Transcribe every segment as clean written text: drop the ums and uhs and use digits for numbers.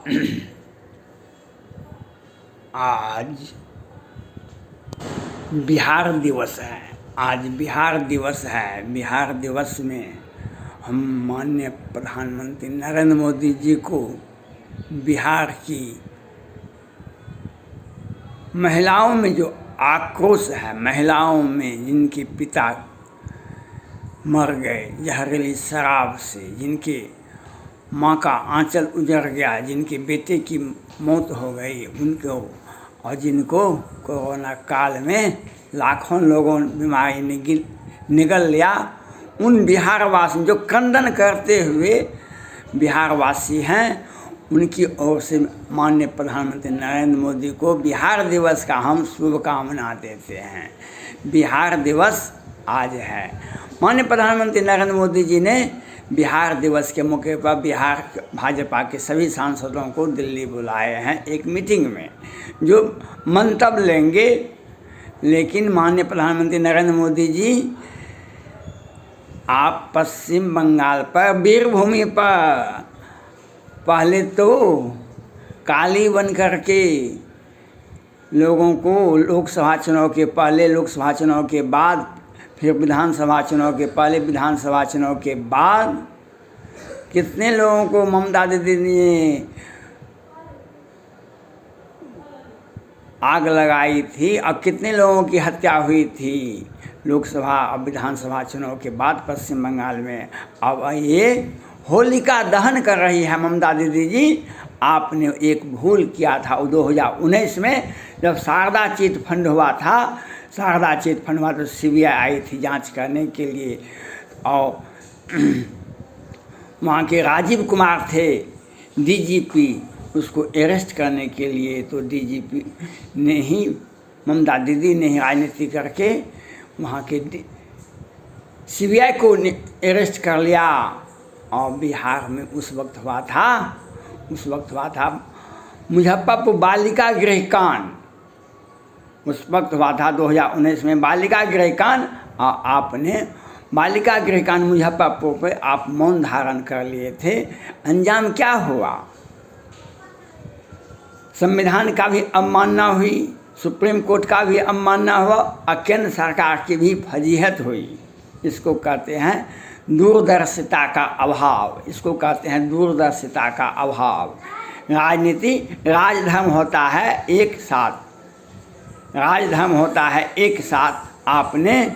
आज बिहार दिवस है। आज बिहार दिवस है। बिहार दिवस में हम माननीय प्रधानमंत्री नरेंद्र मोदी जी को बिहार की महिलाओं में जो आक्रोश है, महिलाओं में जिनके पिता मर गए जहरीली शराब से, जिनके माँ का आंचल उजड़ गया, जिनके बेटे की मौत हो गई, उनको और जिनको कोरोना काल में लाखों लोगों बीमारी निगल लिया, उन बिहारवासी जो क्रंदन करते हुए बिहारवासी हैं, उनकी ओर से माननीय प्रधानमंत्री नरेंद्र मोदी को बिहार दिवस का हम शुभकामना देते हैं। बिहार दिवस आज है। माननीय प्रधानमंत्री नरेंद्र मोदी जी ने बिहार दिवस के मौके पर बिहार भाजपा के सभी सांसदों को दिल्ली बुलाए हैं एक मीटिंग में, जो मंतव्य लेंगे। लेकिन माननीय प्रधानमंत्री नरेंद्र मोदी जी, आप पश्चिम बंगाल पर वीरभूमि पर पहले तो काली बन करके लोगों को लोकसभा चुनाव के पहले, लोकसभा चुनाव के बाद, फिर विधानसभा चुनाव के पहले, विधानसभा चुनाव के बाद कितने लोगों को ममता दीदी ने आग लगाई थी और कितने लोगों की हत्या हुई थी लोकसभा और विधानसभा चुनाव के बाद पश्चिम बंगाल में। अब ये होलिका दहन कर रही है ममता दीदी जी। आपने एक भूल किया था 2019 में, जब शारदा चिट फंड हुआ था। शारदा चिट फंड हुआ तो CBI आई थी जांच करने के लिए, और वहाँ के राजीव कुमार थे DGP, उसको अरेस्ट करने के लिए। तो DGP ने ही, ममता दीदी ने ही राजनीति करके वहाँ के CBI को अरेस्ट कर लिया। और बिहार में उस वक्त हुआ था मुजफ्फरपुर बालिका गृह कांड। उस वक्त हुआ था 2019 में बालिका गृह कांड, और आपने बालिका गृह कांड मुजफ्फरपुर पे आप मौन धारण कर लिए थे। अंजाम क्या हुआ? संविधान का भी अवमानना हुई, सुप्रीम कोर्ट का भी अवमानना हुआ, और केंद्र सरकार की भी फजीहत हुई। इसको कहते हैं दूरदर्शिता का अभाव। इसको कहते हैं दूरदर्शिता का अभाव। राजनीति, राजधर्म होता है एक साथ, राजधर्म होता है एक साथ। आपने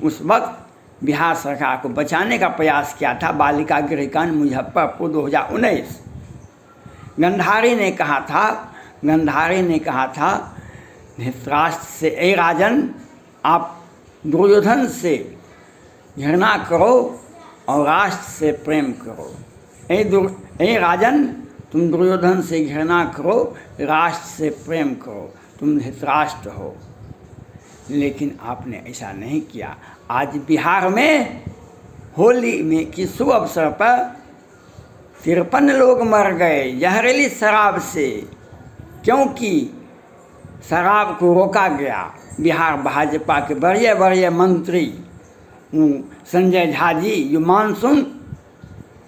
उस वक्त बिहार सरकार को बचाने का प्रयास किया था। बालिका गृह कांड मुजफ्फरपुर 2019। गंधारी ने कहा था धृतराष्ट्र से, ए राजन, आप दुर्योधन से घृणा करो और राष्ट्र से प्रेम करो। ए राजन, तुम दुर्योधन से घृणा करो, राष्ट्र से प्रेम करो, तुम धृतराष्ट्र हो। लेकिन आपने ऐसा नहीं किया। आज बिहार में होली में की शुभ अवसर पर 53 लोग मर गए जहरीली शराब से, क्योंकि शराब को रोका गया। बिहार भाजपा के बड़े मंत्री संजय झा जी, जो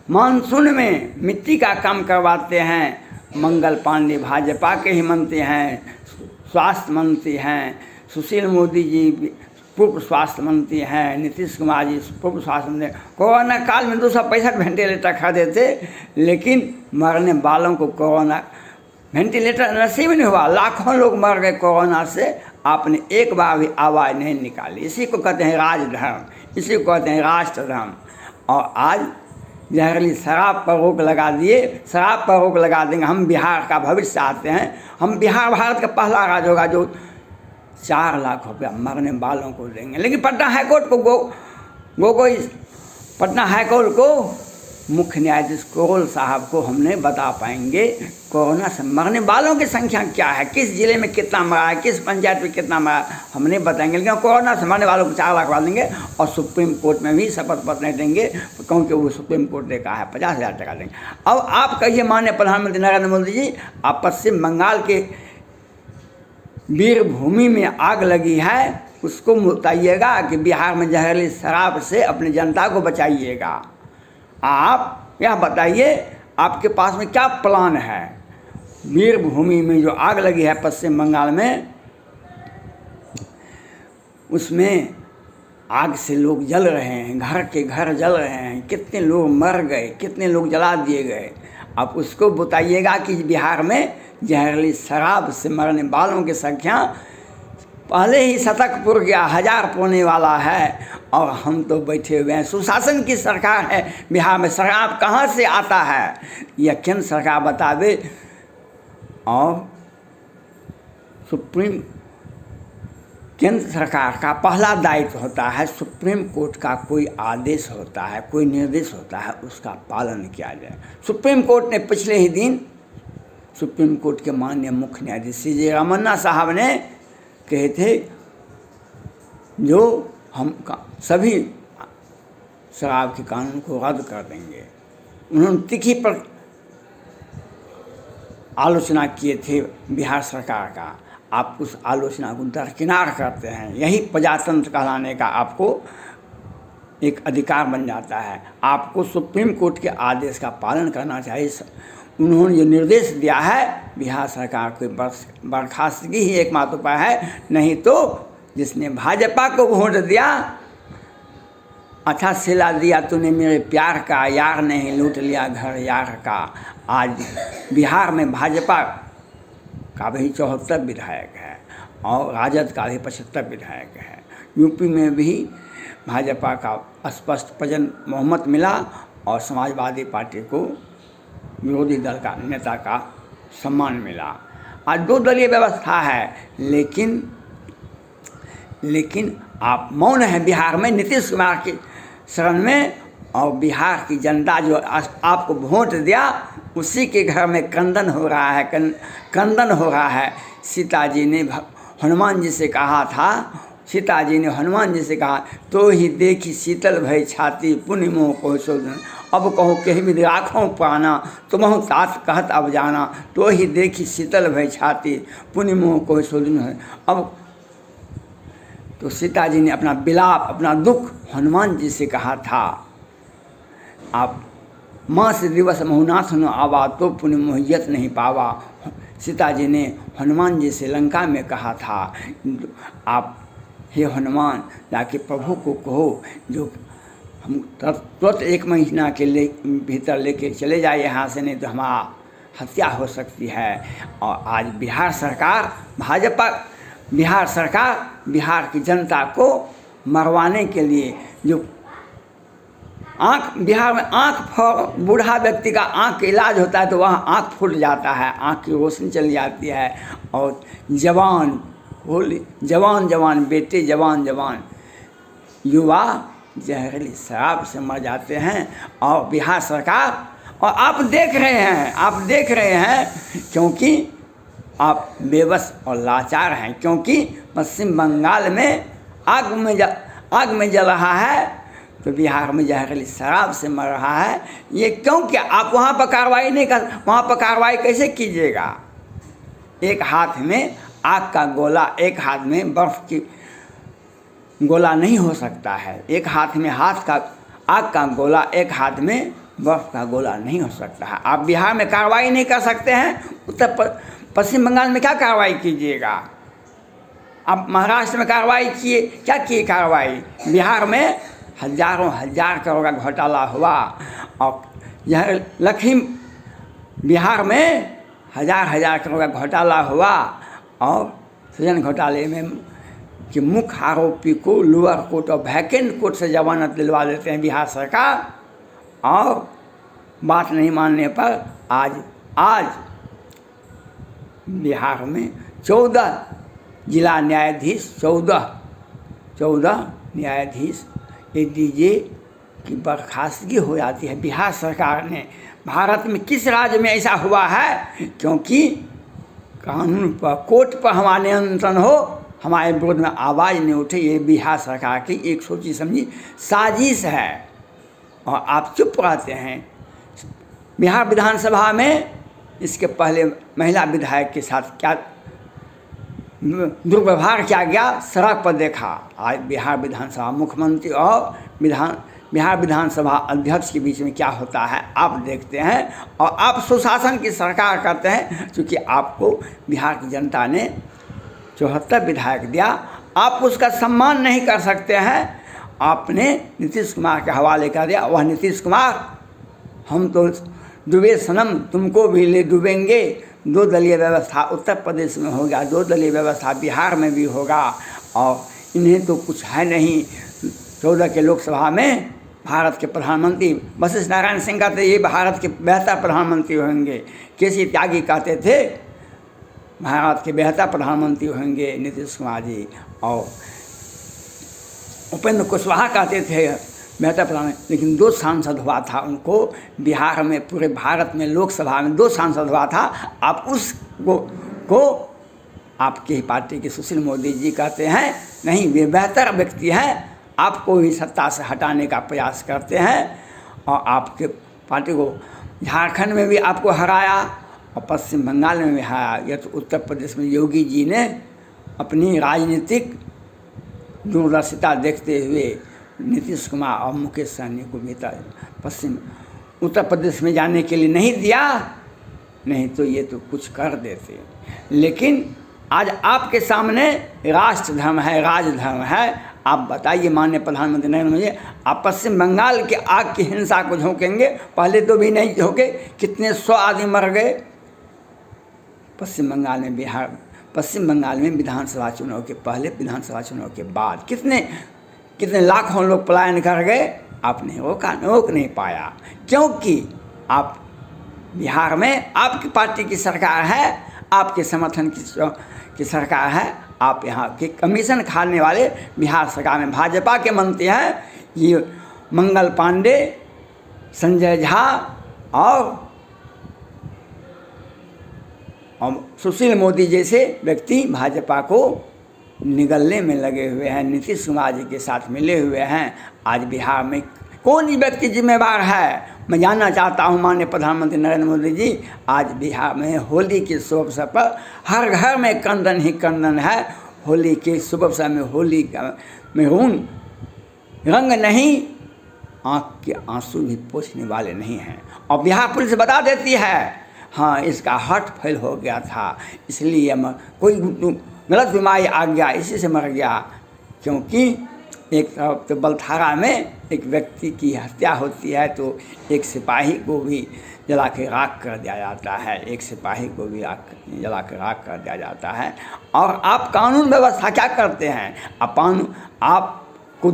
मानसून में मिट्टी का काम करवाते हैं। मंगल पांडे भाजपा के ही मंत्री हैं, स्वास्थ्य मंत्री हैं। सुशील मोदी जी पूर्व स्वास्थ्य मंत्री हैं। नीतीश कुमार जी पूर्व स्वास्थ्य मंत्री। कोरोना काल में 265 वेंटिलेटर खरीदे थे, लेकिन मरने वालों को कोरोना वेंटिलेटर नसीब नहीं हुआ। लाखों लोग मर गए कोरोना से। आपने एक बार भी आवाज़ नहीं निकाली। इसी को कहते हैं राजधर्म, इसी को कहते हैं राष्ट्रधर्म। और आज जहरीली शराब पर रोक लगा दिए। शराब पर रोक लगा देंगे। हम बिहार का भविष्य चाहते हैं। हम बिहार भारत का पहला राज्य होगा जो 4 लाख रुपया मरने वालों को देंगे। लेकिन पटना हाईकोर्ट को पटना हाईकोर्ट को मुख्य न्यायाधीश कोरोल साहब को हमने बता पाएंगे कोरोना से मरने वालों की संख्या क्या है, किस जिले में कितना मरा है, किस पंचायत में कितना मरा है, हमने बताएंगे। लेकिन कोरोना से मरने वालों को 4 लाख बढ़ा देंगे। और सुप्रीम कोर्ट में भी शपथ पत्र नहीं देंगे, क्योंकि वो सुप्रीम कोर्ट ने कहा है 50,000 टका देंगे। अब आप कहिए माननीय प्रधानमंत्री नरेंद्र मोदी जी, आप पश्चिम बंगाल के वीरभूमि में आग लगी है, उसको बताइएगा कि बिहार में जहरीली शराब से अपनी जनता को बचाइएगा। आप यह बताइए आपके पास में क्या प्लान है। वीरभूमि में जो आग लगी है पश्चिम बंगाल में, उसमें आग से लोग जल रहे हैं, घर के घर जल रहे हैं, कितने लोग मर गए, कितने लोग जला दिए गए। आप उसको बताइएगा कि बिहार में जहरीली शराब से मरने वालों की संख्या पहले ही शतक पुर गया, 1000 पुरने वाला है, और हम तो बैठे हुए हैं। सुशासन की सरकार है बिहार में, शराब कहाँ से आता है यह केंद्र सरकार बतावे। और सुप्रीम केंद्र सरकार का पहला दायित्व होता है, सुप्रीम कोर्ट का कोई आदेश होता है, कोई निर्देश होता है, उसका पालन किया जाए। सुप्रीम कोर्ट ने पिछले ही दिन सुप्रीम कोर्ट के माननीय मुख्य न्यायाधीश CJ रमन्ना साहब ने कहे थे जो हम सभी शराब के कानून को रद्द कर देंगे। उन्होंने तीखी पर आलोचना किए थे बिहार सरकार का। आप उस आलोचना को दरकिनार करते हैं, यही प्रजातंत्र कहलाने का आपको एक अधिकार बन जाता है। आपको सुप्रीम कोर्ट के आदेश का पालन करना चाहिए। उन्होंने ये निर्देश दिया है, बिहार सरकार को बर्खास्तगी ही एकमात्र उपाय है, नहीं तो जिसने भाजपा को वोट दिया, अच्छा सिला दिया तूने मेरे प्यार का, यार नहीं लूट लिया घर यार का। आज बिहार में भाजपा का भी 74 विधायक है और राजद का भी 75 विधायक है। यूपी में भी भाजपा का स्पष्ट बहुमत मिला और समाजवादी पार्टी को विरोधी दल का नेता का सम्मान मिला। आज 2 दलीय व्यवस्था है, लेकिन आप मौन हैं बिहार में नीतीश कुमार की शरण में, और बिहार की जनता जो आपको वोट दिया उसी के घर में क्रंदन हो रहा है, क्रंदन हो रहा है। सीता जी ने हनुमान जी से कहा था, सीता जी ने हनुमान जी से कहा, तो ही देखी शीतल भय छाती पुण्य मोह को शोधन, अब कहो कहीं भी राखों पाना तुमहु तात कहत अब जाना, तो ही देखी शीतल भय छाती पुण्य मोह को शोधन है। अब तो सीता जी ने अपना विलाप, अपना दुख हनुमान जी से कहा था, आप मास दिवस महुनाथ न आवा तो पुण्य मोहियत नहीं पावा। सीता जी ने हनुमान जी से लंका में कहा था, आप हे हनुमान जाके प्रभु को कहो जो हम तुरंत 1 महीना के भीतर लेके चले जाए यहाँ से, नहीं तो हमारा हत्या हो सकती है। और आज बिहार सरकार, भाजपा बिहार सरकार बिहार की जनता को मरवाने के लिए जो बिहार में बूढ़ा व्यक्ति का आँख का इलाज होता है तो वहाँ आँख फूट जाता है, आँख की रोशनी चली जाती है, और जवान बेटे, जवान युवा जहरीली शराब से मर जाते हैं। और बिहार सरकार, और आप देख रहे हैं क्योंकि आप बेबस और लाचार हैं, क्योंकि पश्चिम बंगाल में आग में जल रहा है तो बिहार में जहरीली शराब से मर रहा है। ये क्यों? क्या आप वहाँ पर कार्रवाई नहीं कर, वहाँ पर कार्रवाई कैसे कीजिएगा? एक हाथ में आग का गोला, एक हाथ में बर्फ की गोला नहीं हो सकता है। एक हाथ में आग का गोला, एक हाथ में बर्फ का गोला नहीं हो सकता है। आप बिहार में कार्रवाई नहीं कर सकते हैं, पश्चिम बंगाल में क्या कार्रवाई कीजिएगा? आप महाराष्ट्र में कार्रवाई किए, क्या किए कार्रवाई? बिहार में हजार करोड़ का घोटाला हुआ, और यह बिहार में हजार करोड़ का घोटाला हुआ, और सृजन घोटाले में कि मुख्य आरोपी को लोअर कोर्ट और वैकेंट कोर्ट से जमानत दिलवा देते हैं बिहार सरकार, और बात नहीं मानने पर आज बिहार में 14 जिला न्यायाधीश, 14 न्यायाधीश ADJ की बर्खास्तगी हो जाती है बिहार सरकार ने। भारत में किस राज्य में ऐसा हुआ है? क्योंकि कानून पर, कोर्ट पर हमारा नियंत्रण हो, हमारे विरोध में आवाज़ नहीं उठे। ये बिहार सरकार की एक सोची समझी साजिश है, और आप चुप रहते हैं। बिहार विधानसभा में इसके पहले महिला विधायक के साथ क्या दुर्व्यवहार किया गया, सड़क पर देखा। आज बिहार विधानसभा मुख्यमंत्री और बिहार विधानसभा अध्यक्ष के बीच में क्या होता है आप देखते हैं, और आप सुशासन की सरकार करते हैं। क्योंकि आपको बिहार की जनता ने 74 विधायक दिया, आप उसका सम्मान नहीं कर सकते हैं, आपने नीतीश कुमार के हवाले कर दिया। वह नीतीश कुमार, हम तो डूबे सनम तुमको भी ले डूबेंगे। 2 दलीय व्यवस्था उत्तर प्रदेश में होगा, 2 दलीय व्यवस्था बिहार में भी होगा, और इन्हें तो कुछ है नहीं। 14 के लोकसभा में भारत के प्रधानमंत्री वशिष्ठ नारायण सिंह कहते ये भारत के बेहतर प्रधानमंत्री होंगे। केसी त्यागी कहते थे भारत के बेहतर प्रधानमंत्री होंगे नीतीश कुमार जी, और उपेंद्र कुशवाहा कहते थे बेहतर प्रधानमंत्री। लेकिन 2 सांसद हुआ था उनको बिहार में, पूरे भारत में लोकसभा में 2 सांसद हुआ था। आप उसको आपकी ही पार्टी के सुशील मोदी जी कहते हैं नहीं वे बेहतर व्यक्ति हैं, आपको भी सत्ता से हटाने का प्रयास करते हैं। और आपके पार्टी को झारखंड में भी आपको हराया और पश्चिम बंगाल में भी हराया। यह तो उत्तर प्रदेश में योगी जी ने अपनी राजनीतिक दूरदर्शिता देखते हुए नीतीश कुमार और मुकेश सहनी को भी उत्तर प्रदेश में जाने के लिए नहीं दिया, नहीं तो ये तो कुछ कर देते। लेकिन आज आपके सामने राष्ट्र धर्म है, राजधर्म है। आप बताइए माननीय प्रधानमंत्री नरेंद्र मोदी, आप पश्चिम बंगाल के आग की हिंसा को झोंकेंगे? पहले तो भी नहीं झोंके, कितने 100 आदमी मर गए पश्चिम बंगाल में। पश्चिम बंगाल में विधानसभा चुनाव के पहले, विधानसभा चुनाव के बाद कितने लाखों लोग पलायन कर गए, आपने रोक नहीं पाया। क्योंकि आप बिहार में आपकी पार्टी की सरकार है, आपके समर्थन की सरकार है। आप यहाँ के कमीशन खाने वाले बिहार सरकार में भाजपा के मंत्री हैं, ये मंगल पांडे, संजय झा और सुशील मोदी जैसे व्यक्ति भाजपा को निगलने में लगे हुए हैं, नीतीश कुमार जी के साथ मिले हुए हैं। आज बिहार में कौन व्यक्ति जिम्मेवार है? मैं जानना चाहता हूँ माननीय प्रधानमंत्री नरेंद्र मोदी जी। आज बिहार में होली के शुभ अवसर पर हर घर में क्रंदन ही क्रंदन है। होली के शुभ अवसर में होली में रंग नहीं, आँख के आंसू भी पोंछने वाले नहीं हैं। और बिहार पुलिस बता देती है हाँ इसका हार्ट फेल हो गया था, इसलिए कोई गलत बीमारी आ गया, इसी से मर गया। क्योंकि एक तरफ तो बलथारा में एक व्यक्ति की हत्या होती है तो एक सिपाही को भी जला के राख कर दिया जाता है, एक सिपाही को भी जला के राख कर दिया जाता है। और आप कानून व्यवस्था क्या करते हैं? आपको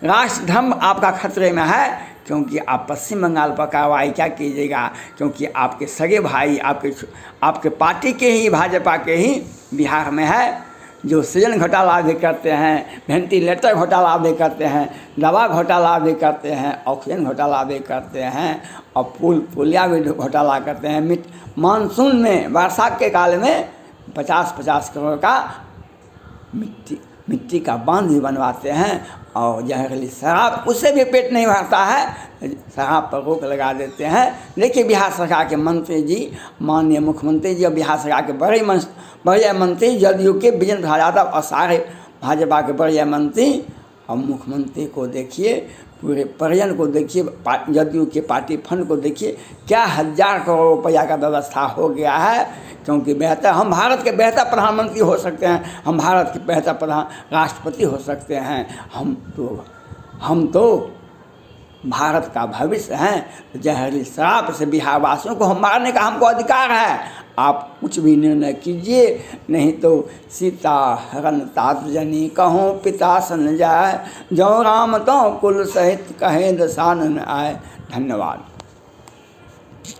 राष्ट्र धर्म आपका खतरे में है, क्योंकि आप पश्चिम बंगाल पर कार्रवाई क्या कीजिएगा? क्योंकि आपके सगे भाई आपके पार्टी के ही, भाजपा के ही बिहार में है, जो सृजन घोटाला भी करते हैं, वेंटिलेटर घोटाला भी करते हैं, दवा घोटाला भी करते हैं, ऑक्सीजन घोटाला भी करते हैं, और पुलिया भी घोटाला करते हैं। मानसून में वर्षा के काल में 50-50 करोड़ का मिट्टी का बांध भी बनवाते हैं। और जहरीली शराब, उससे भी पेट नहीं भरता है, शराब पर रोक लगा देते हैं। देखिए बिहार सरकार के मंत्री जी, माननीय मुख्यमंत्री जी और बिहार सरकार के बड़े मंत्री जदयू के विजेंद्र यादव और सारे भाजपा के बड़े मंत्री और मुख्यमंत्री को देखिए, पूरे परिजन को देखिए, जदयू के पार्टी फंड को देखिए, क्या 1000 करोड़ रुपया का व्यवस्था हो गया है। क्योंकि हम भारत के बेहतर प्रधानमंत्री हो सकते हैं, हम भारत के बेहतर राष्ट्रपति हो सकते हैं, हम तो भारत का भविष्य हैं। जहरीली शराब से बिहार वासियों को मारने का हमको अधिकार है। आप कुछ भी निर्णय कीजिए, नहीं तो सीता हरण तात जनी कहूँ पिता सन जाए, जो राम तो कुल सहित कहे दसानन आए। धन्यवाद।